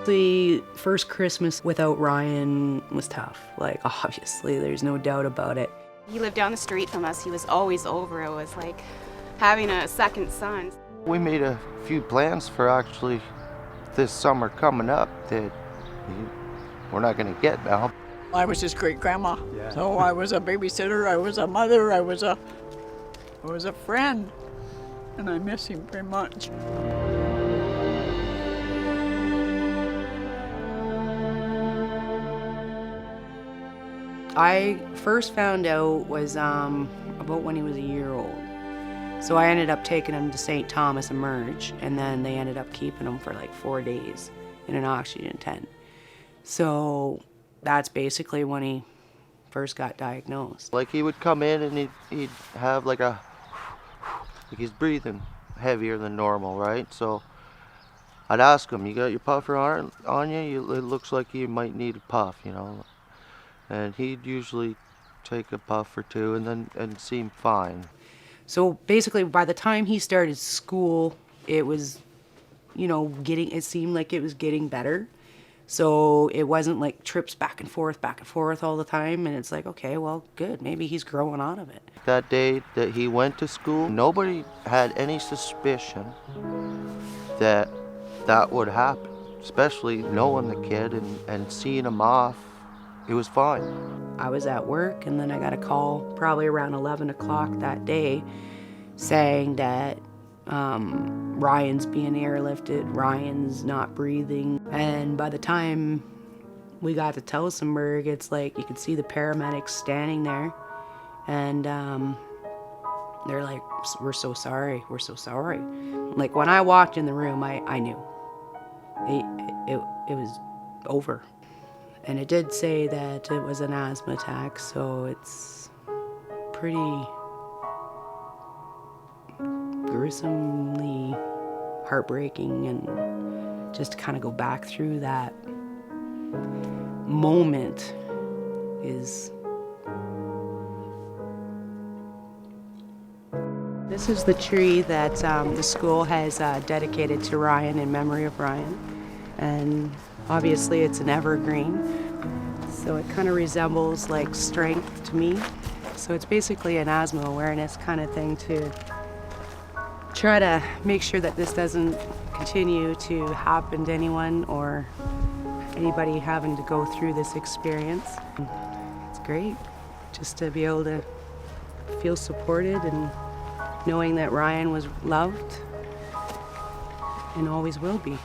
The first Christmas without Ryan was tough. Like, obviously, there's no doubt about it. He lived down the street from us. He was always over. It was like having a second son. We made a few plans for actually this summer coming up that we're not going to get now. I was his great-grandma, so I was a babysitter, I was a mother, I was a friend, and I miss him very much. I first found out was about when he was a year old. So I ended up taking him to St. Thomas Emerge, and then they ended up keeping him for like 4 days in an oxygen tent. So that's basically when he first got diagnosed. Like he would come in and he'd have like he's breathing heavier than normal, right? So I'd ask him, you got your puffer on you? It looks like you might need a puff, you know? And he'd usually take a puff or two and seem fine. So basically by the time he started school, it was, it seemed like it was getting better. So it wasn't like trips back and forth all the time. And it's like, okay, well, good. Maybe he's growing out of it. That day that he went to school, nobody had any suspicion that that would happen, especially knowing the kid and seeing him off. It was fine. I was at work, and then I got a call probably around 11 o'clock that day saying that Ryan's being airlifted, Ryan's not breathing. And by the time we got to Towsonburg, it's like you could see the paramedics standing there, and they're like, we're so sorry, we're so sorry. Like when I walked in the room, I knew it was over. And it did say that it was an asthma attack, so it's pretty gruesomely heartbreaking, and just to kind of go back through that moment is... This is the tree that the school has dedicated to Ryan in memory of Ryan. And obviously it's an evergreen, so it kind of resembles like strength to me. So it's basically an asthma awareness kind of thing to try to make sure that this doesn't continue to happen to anyone or anybody having to go through this experience. It's great just to be able to feel supported and knowing that Ryan was loved and always will be.